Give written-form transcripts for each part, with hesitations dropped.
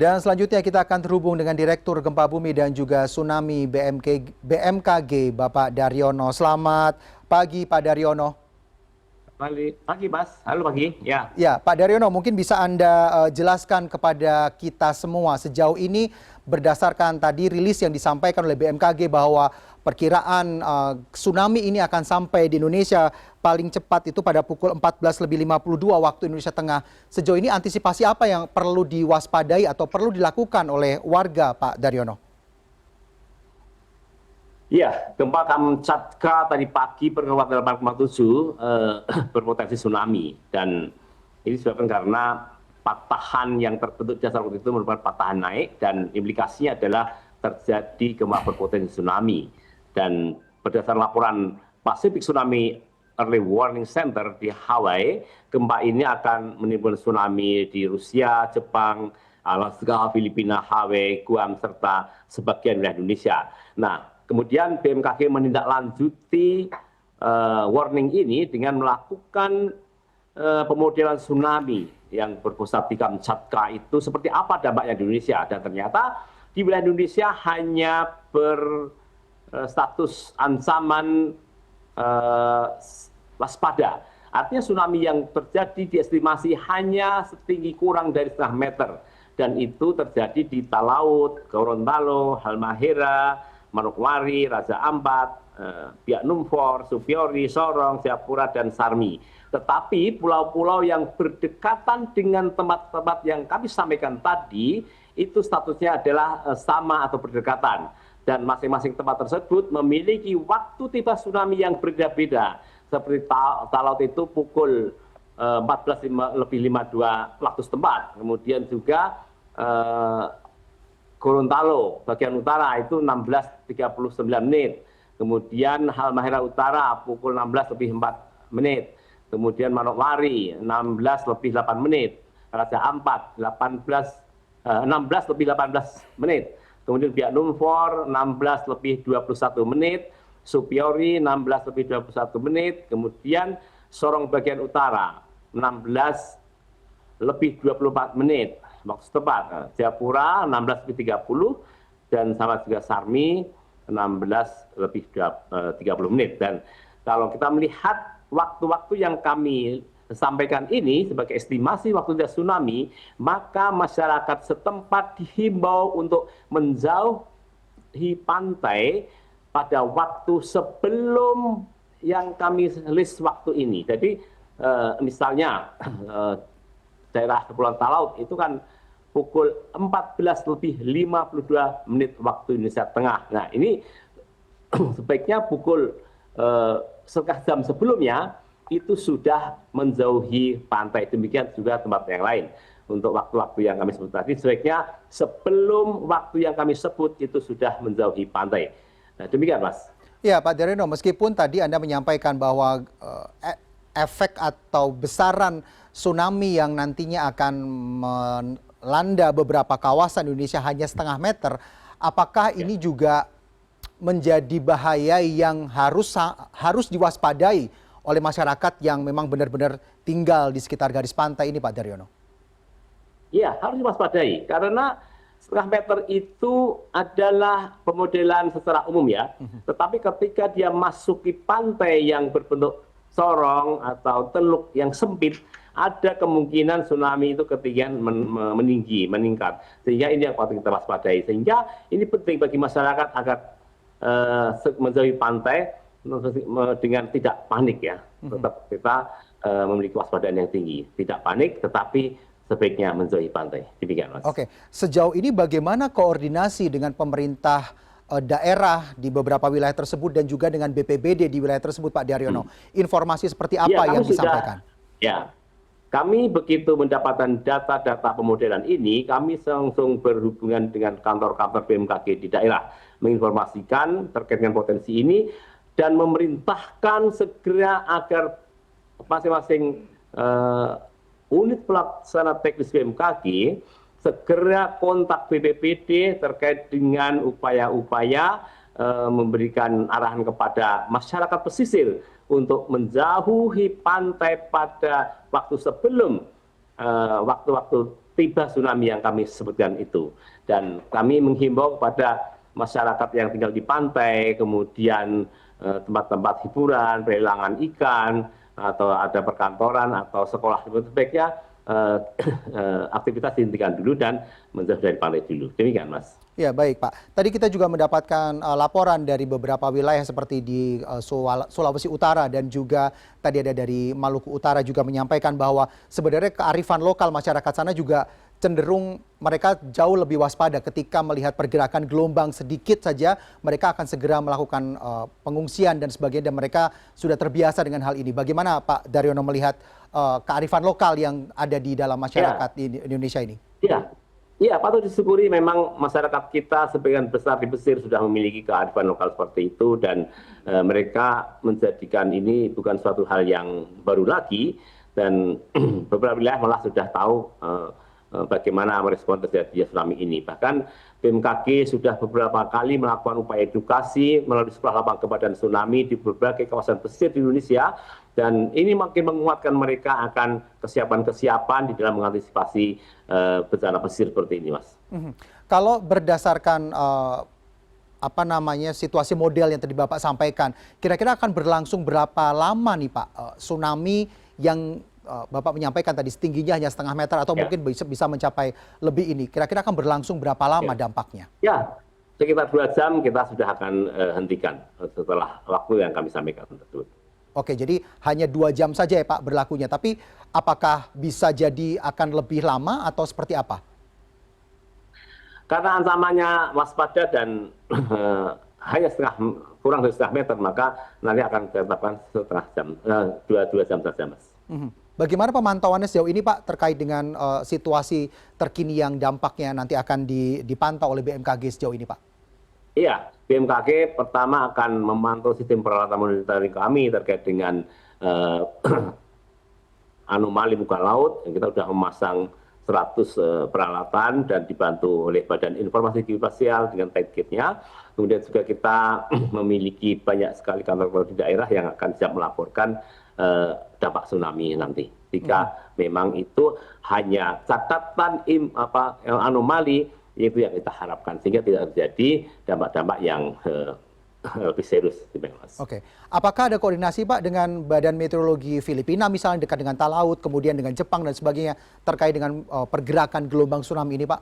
Dan selanjutnya kita akan terhubung dengan Direktur Gempa Bumi dan juga Tsunami BMKG, Bapak Daryono. Selamat pagi, Pak Daryono. Pagi, Mas. Halo pagi. Ya. Ya, Pak Daryono, mungkin bisa Anda jelaskan kepada kita semua sejauh ini berdasarkan tadi rilis yang disampaikan oleh BMKG bahwa perkiraan tsunami ini akan sampai di Indonesia paling cepat itu pada pukul 14.52 waktu Indonesia Tengah. Sejauh ini antisipasi apa yang perlu diwaspadai atau perlu dilakukan oleh warga, Pak Daryono? Iya, gempa Kamchatka tadi pagi berkekuatan 8,7 berpotensi tsunami, dan ini disebabkan karena patahan yang terbentuk di dasar laut itu merupakan patahan naik, dan implikasinya adalah terjadi gempa berpotensi tsunami. Dan berdasarkan laporan Pacific Tsunami Early Warning Center di Hawaii, gempa ini akan menimbulkan tsunami di Rusia, Jepang, Alaska, Filipina, Hawaii, Guam, serta sebagian wilayah Indonesia. Nah, kemudian BMKG menindaklanjuti warning ini dengan melakukan pemodelan tsunami yang berpusat di Kamchatka itu seperti apa dampaknya di Indonesia. Dan ternyata di wilayah Indonesia hanya berstatus ancaman waspada. Artinya tsunami yang terjadi diestimasi hanya setinggi kurang dari setengah meter. Dan itu terjadi di Talaut, Gorontalo, Halmahera, Manokwari, Raja Ampat, Biak Numfor, Supiori, Sorong, Jayapura, dan Sarmi. Tetapi pulau-pulau yang berdekatan dengan tempat-tempat yang kami sampaikan tadi, itu statusnya adalah sama atau berdekatan. Dan masing-masing tempat tersebut memiliki waktu tiba tsunami yang berbeda-beda. Seperti Talaut itu pukul 14.52 waktu setempat. Kemudian juga Gorontalo bagian utara itu 16.39 menit. Kemudian Halmahera Utara pukul 16.04 menit. Kemudian Manokwari 16.08 menit. Raja Ampat 16.18 menit. Kemudian Biak Numfor 16.21 menit. Supiori 16.21 menit. Kemudian Sorong bagian utara 16.24 menit. Waktu setempat, Jayapura 16.30 dan sama juga Sarmi 16.30 menit. Dan kalau kita melihat waktu-waktu yang kami sampaikan ini sebagai estimasi waktu tsunami, maka masyarakat setempat dihimbau untuk menjauhi pantai pada waktu sebelum yang kami list waktu ini. Jadi misalnya daerah Kepulauan Talaut itu kan pukul 14.52 menit waktu Indonesia Tengah. Nah, ini sebaiknya pukul setengah jam sebelumnya itu sudah menjauhi pantai. Demikian juga tempat yang lain. Untuk waktu-waktu yang kami sebut tadi, sebaiknya sebelum waktu yang kami sebut itu sudah menjauhi pantai. Nah, demikian, Mas. Ya, Pak Daryono, meskipun tadi Anda menyampaikan bahwa efek atau besaran tsunami yang nantinya akan melanda beberapa kawasan Indonesia hanya setengah meter, apakah ini juga menjadi bahaya yang harus diwaspadai oleh masyarakat yang memang benar-benar tinggal di sekitar garis pantai ini, Pak Daryono? Iya, harus diwaspadai karena setengah meter itu adalah pemodelan secara umum ya. Tetapi ketika dia masuki pantai yang berbentuk sorong atau teluk yang sempit, ada kemungkinan tsunami itu ketinggian meningkat. Sehingga ini yang patut kita waspadai. Sehingga ini penting bagi masyarakat agar menjauhi pantai dengan tidak panik ya. Tetap kita memiliki waspadaan yang tinggi. Tidak panik tetapi sebaiknya menjauhi pantai. Demikian, Mas. Oke, sejauh ini bagaimana koordinasi dengan pemerintah daerah di beberapa wilayah tersebut dan juga dengan BPBD di wilayah tersebut, Pak Daryono? Informasi seperti apa yang disampaikan? Ya, kami begitu mendapatkan data-data pemodelan ini, kami langsung berhubungan dengan kantor-kantor BMKG di daerah, menginformasikan terkait dengan potensi ini, dan memerintahkan segera agar masing-masing unit pelaksana teknis BMKG segera kontak BPBD terkait dengan upaya-upaya memberikan arahan kepada masyarakat pesisir untuk menjauhi pantai pada waktu sebelum waktu-waktu tiba tsunami yang kami sebutkan itu. Dan kami menghimbau kepada masyarakat yang tinggal di pantai, kemudian tempat-tempat hiburan, pelelangan ikan, atau ada perkantoran atau sekolah, sebaiknya aktivitas dihentikan dulu dan menjauh dari pantai dulu. Demikian, Mas. Ya, baik Pak. Tadi kita juga mendapatkan laporan dari beberapa wilayah seperti di Sulawesi Utara dan juga tadi ada dari Maluku Utara juga menyampaikan bahwa sebenarnya kearifan lokal masyarakat sana juga cenderung mereka jauh lebih waspada ketika melihat pergerakan gelombang sedikit saja mereka akan segera melakukan pengungsian dan sebagainya dan mereka sudah terbiasa dengan hal ini. Bagaimana Pak Daryono melihat kearifan lokal yang ada di dalam masyarakat di Indonesia ini? Iya, patut disyukuri memang masyarakat kita sebagian besar di Mesir sudah memiliki kearifan lokal seperti itu dan mereka menjadikan ini bukan suatu hal yang baru lagi dan beberapa wilayah malah sudah tahu bagaimana merespon terjadinya tsunami ini. Bahkan BMKG sudah beberapa kali melakukan upaya edukasi melalui sekolah lapang gempa dan tsunami di berbagai kawasan pesisir di Indonesia dan ini makin menguatkan mereka akan kesiapan-kesiapan di dalam mengantisipasi bencana pesisir seperti ini, Mas. Kalau berdasarkan situasi model yang tadi Bapak sampaikan, kira-kira akan berlangsung berapa lama nih Pak tsunami yang Bapak menyampaikan tadi setingginya hanya setengah meter atau mungkin bisa mencapai lebih ini. Kira-kira akan berlangsung berapa lama dampaknya? Ya, sekitar 2 jam kita sudah akan hentikan setelah waktu yang kami sampaikan tersebut. Oke, jadi hanya 2 jam saja ya Pak berlakunya. Tapi apakah bisa jadi akan lebih lama atau seperti apa? Karena ancamannya waspada dan hanya kurang dari setengah meter, maka nanti akan ditetapkan setengah jam, 2 jam saja, Mas. Bagaimana pemantauannya sejauh ini Pak terkait dengan situasi terkini yang dampaknya nanti akan dipantau oleh BMKG sejauh ini Pak? Iya, BMKG pertama akan memantau sistem peralatan monitoring kami terkait dengan anomali muka laut. Kita sudah memasang 100 peralatan dan dibantu oleh Badan Informasi Geospasial dengan tight gate-nya. Kemudian juga kita memiliki banyak sekali kantor di daerah yang akan siap melaporkan dampak tsunami nanti. Jika memang itu hanya catatan anomali, itu yang kita harapkan sehingga tidak terjadi dampak-dampak yang lebih serius. Oke, apakah ada koordinasi Pak dengan Badan Meteorologi Filipina misalnya dekat dengan Talaut, kemudian dengan Jepang dan sebagainya terkait dengan pergerakan gelombang tsunami ini Pak?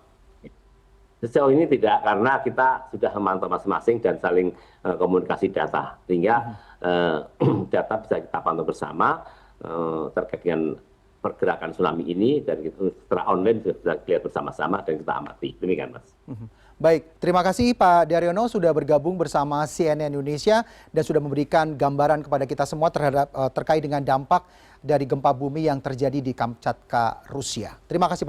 Sejauh ini tidak, karena kita sudah memantau masing-masing dan saling komunikasi data, sehingga data bisa kita pantau bersama terkait dengan pergerakan tsunami ini dan secara online bisa lihat bersama-sama dan kita amati. Demikian, Mas. Baik, terima kasih Pak Daryono sudah bergabung bersama CNN Indonesia dan sudah memberikan gambaran kepada kita semua terkait dengan dampak dari gempa bumi yang terjadi di Kamchatka, Rusia. Terima kasih Pak.